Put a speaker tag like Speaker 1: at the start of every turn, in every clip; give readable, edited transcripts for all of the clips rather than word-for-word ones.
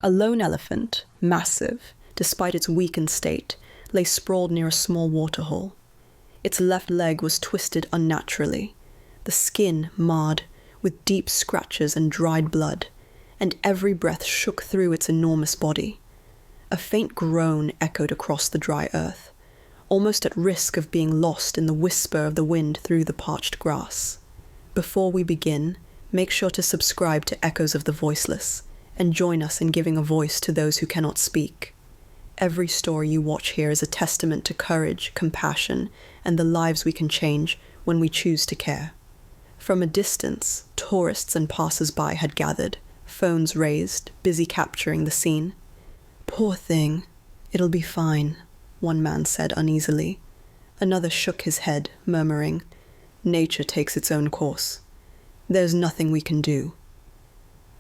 Speaker 1: A lone elephant, massive, despite its weakened state, lay sprawled near a small waterhole. Its left leg was twisted unnaturally, the skin marred with deep scratches and dried blood, and every breath shook through its enormous body. A faint groan echoed across the dry earth, almost at risk of being lost in the whisper of the wind through the parched grass. Before we begin, make sure to subscribe to Echoes of the Voiceless, and join us in giving a voice to those who cannot speak. Every story you watch here is a testament to courage, compassion, and the lives we can change when we choose to care. From a distance, tourists and passers-by had gathered, phones raised, busy capturing the scene. "Poor thing, it'll be fine," one man said uneasily. Another shook his head, murmuring, "Nature takes its own course. There's nothing we can do."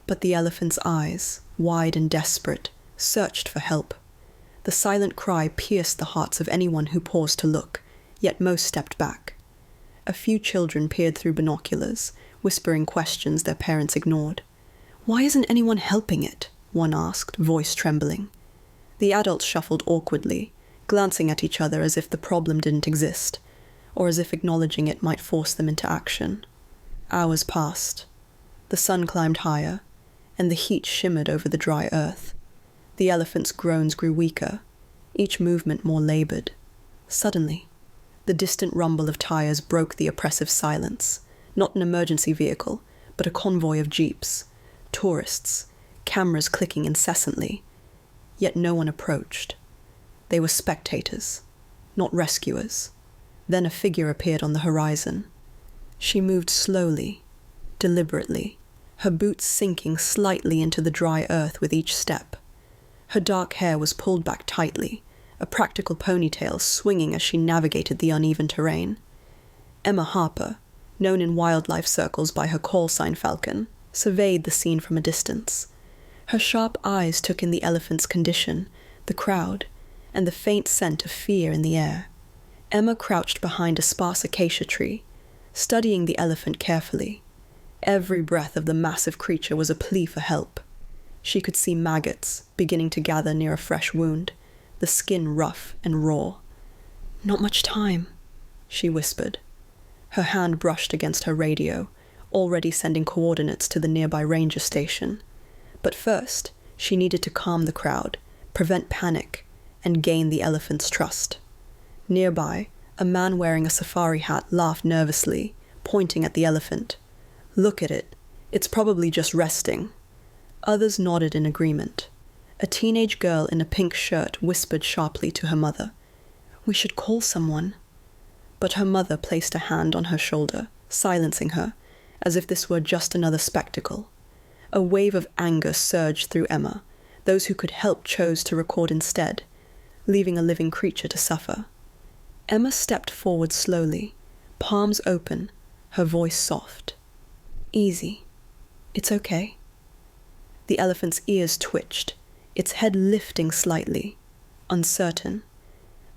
Speaker 1: But the elephant's eyes, wide and desperate, searched for help. The silent cry pierced the hearts of anyone who paused to look, yet most stepped back. A few children peered through binoculars, whispering questions their parents ignored. "Why isn't anyone helping it?" one asked, voice trembling. The adults shuffled awkwardly, glancing at each other as if the problem didn't exist, or as if acknowledging it might force them into action. Hours passed. The sun climbed higher, and the heat shimmered over the dry earth. The elephant's groans grew weaker, each movement more labored. Suddenly, the distant rumble of tires broke the oppressive silence. Not an emergency vehicle, but a convoy of jeeps, tourists, cameras clicking incessantly. Yet no one approached. They were spectators, not rescuers. Then a figure appeared on the horizon. She moved slowly, deliberately, her boots sinking slightly into the dry earth with each step. Her dark hair was pulled back tightly, a practical ponytail swinging as she navigated the uneven terrain. Emma Harper, known in wildlife circles by her call sign Falcon, surveyed the scene from a distance. Her sharp eyes took in the elephant's condition, the crowd, and the faint scent of fear in the air. Emma crouched behind a sparse acacia tree, studying the elephant carefully. Every breath of the massive creature was a plea for help. She could see maggots beginning to gather near a fresh wound, the skin rough and raw. "Not much time," she whispered. Her hand brushed against her radio, already sending coordinates to the nearby ranger station. But first, she needed to calm the crowd, prevent panic, and gain the elephant's trust. Nearby, a man wearing a safari hat laughed nervously, pointing at the elephant. "Look at it. It's probably just resting." Others nodded in agreement. A teenage girl in a pink shirt whispered sharply to her mother, "We should call someone." But her mother placed a hand on her shoulder, silencing her, as if this were just another spectacle. A wave of anger surged through Emma. Those who could help chose to record instead, leaving a living creature to suffer. Emma stepped forward slowly, palms open, her voice soft. "Easy. It's okay." The elephant's ears twitched, its head lifting slightly, uncertain.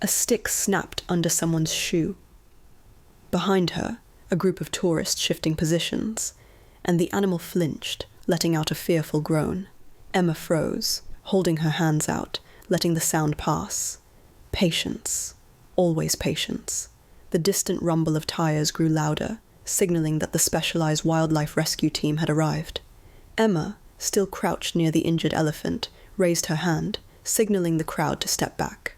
Speaker 1: A stick snapped under someone's shoe. Behind her, a group of tourists shifting positions, and the animal flinched, letting out a fearful groan. Emma froze, holding her hands out, letting the sound pass. Patience. Always patience. The distant rumble of tires grew louder, signaling that the specialized wildlife rescue team had arrived. Emma, still crouched near the injured elephant, raised her hand, signaling the crowd to step back.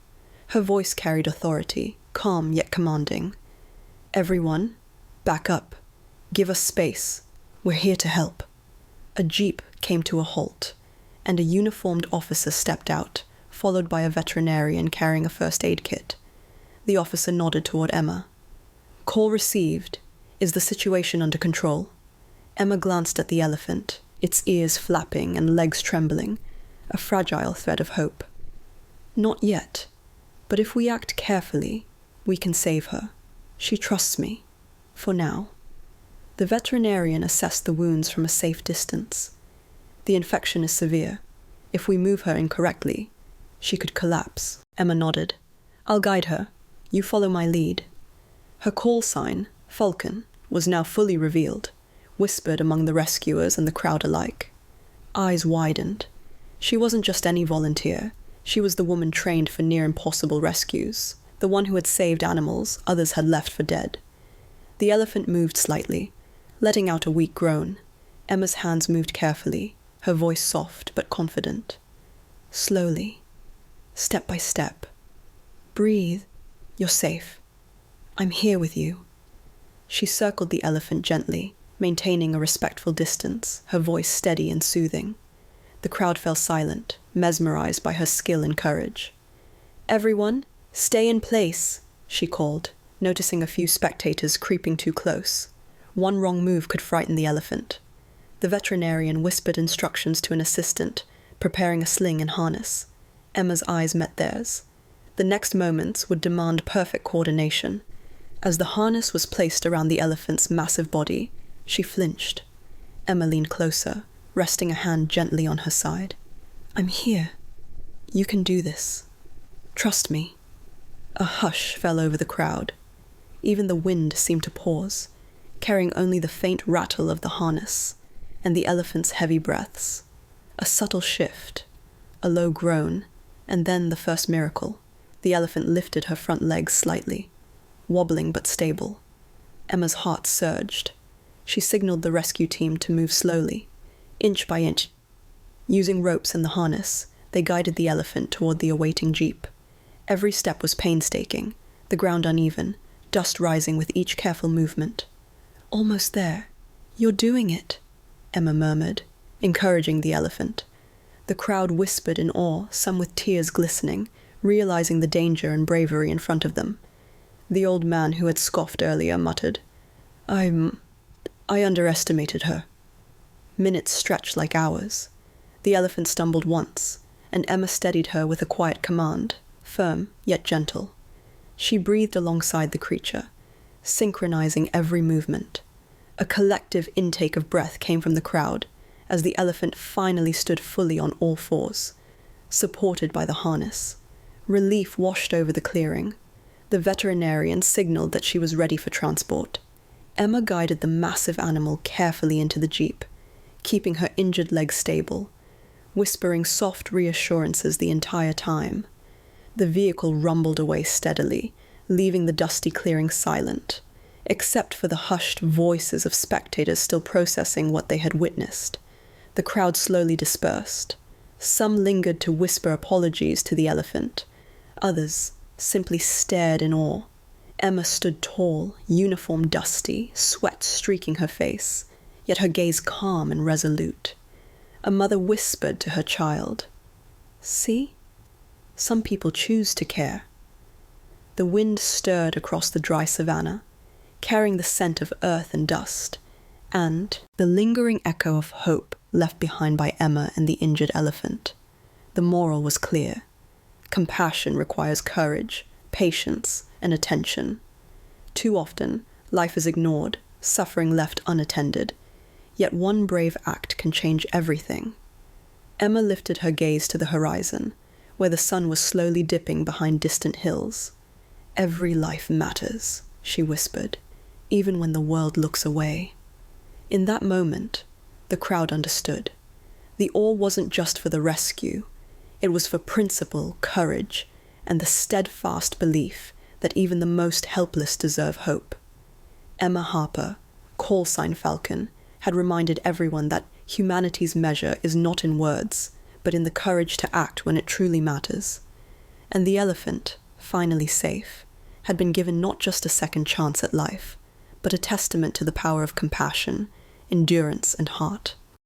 Speaker 1: Her voice carried authority, calm yet commanding. "Everyone, back up. Give us space. We're here to help." A jeep came to a halt, and a uniformed officer stepped out, followed by a veterinarian carrying a first aid kit. The officer nodded toward Emma. "Call received. Is the situation under control?" Emma glanced at the elephant, its ears flapping and legs trembling, a fragile thread of hope. "Not yet, but if we act carefully, we can save her. She trusts me. For now." The veterinarian assessed the wounds from a safe distance. "The infection is severe. If we move her incorrectly, she could collapse." Emma nodded. "I'll guide her. You follow my lead." Her call sign, Falcon, was now fully revealed, whispered among the rescuers and the crowd alike. Eyes widened. She wasn't just any volunteer. She was the woman trained for near-impossible rescues, the one who had saved animals others had left for dead. The elephant moved slightly, letting out a weak groan. Emma's hands moved carefully, her voice soft but confident. Slowly, step by step. Breathe. You're safe. I'm here with you. She circled the elephant gently, maintaining a respectful distance, her voice steady and soothing. The crowd fell silent, mesmerized by her skill and courage. "Everyone, stay in place," she called, noticing a few spectators creeping too close. One wrong move could frighten the elephant. The veterinarian whispered instructions to an assistant, preparing a sling and harness. Emma's eyes met theirs. The next moments would demand perfect coordination. As the harness was placed around the elephant's massive body, she flinched. Emma leaned closer, resting a hand gently on her side. "I'm here. You can do this. Trust me." A hush fell over the crowd. Even the wind seemed to pause, carrying only the faint rattle of the harness and the elephant's heavy breaths. A subtle shift, a low groan, and then the first miracle. The elephant lifted her front legs slightly, wobbling but stable. Emma's heart surged. She signaled the rescue team to move slowly, inch by inch. Using ropes and the harness, they guided the elephant toward the awaiting jeep. Every step was painstaking, the ground uneven, dust rising with each careful movement. "Almost there. You're doing it," Emma murmured, encouraging the elephant. The crowd whispered in awe, some with tears glistening, realizing the danger and bravery in front of them. The old man who had scoffed earlier muttered, I underestimated her." Minutes stretched like hours. The elephant stumbled once, and Emma steadied her with a quiet command, firm yet gentle. She breathed alongside the creature, synchronizing every movement. A collective intake of breath came from the crowd as the elephant finally stood fully on all fours, supported by the harness. Relief washed over the clearing. The veterinarian signaled that she was ready for transport. Emma guided the massive animal carefully into the jeep, keeping her injured legs stable, whispering soft reassurances the entire time. The vehicle rumbled away steadily, leaving the dusty clearing silent, except for the hushed voices of spectators still processing what they had witnessed. The crowd slowly dispersed. Some lingered to whisper apologies to the elephant. Others simply stared in awe. Emma stood tall, uniform dusty, sweat streaking her face, yet her gaze calm and resolute. A mother whispered to her child, "See? Some people choose to care." The wind stirred across the dry savanna, carrying the scent of earth and dust, and the lingering echo of hope left behind by Emma and the injured elephant. The moral was clear. Compassion requires courage, patience, and attention. Too often, life is ignored, suffering left unattended, yet one brave act can change everything. Emma lifted her gaze to the horizon, where the sun was slowly dipping behind distant hills. "Every life matters," she whispered, "even when the world looks away." In that moment, the crowd understood. The awe wasn't just for the rescue. It was for principle, courage, and the steadfast belief that even the most helpless deserve hope. Emma Harper, callsign Falcon, had reminded everyone that humanity's measure is not in words, but in the courage to act when it truly matters. And the elephant, finally safe, had been given not just a second chance at life, but a testament to the power of compassion, endurance, and heart.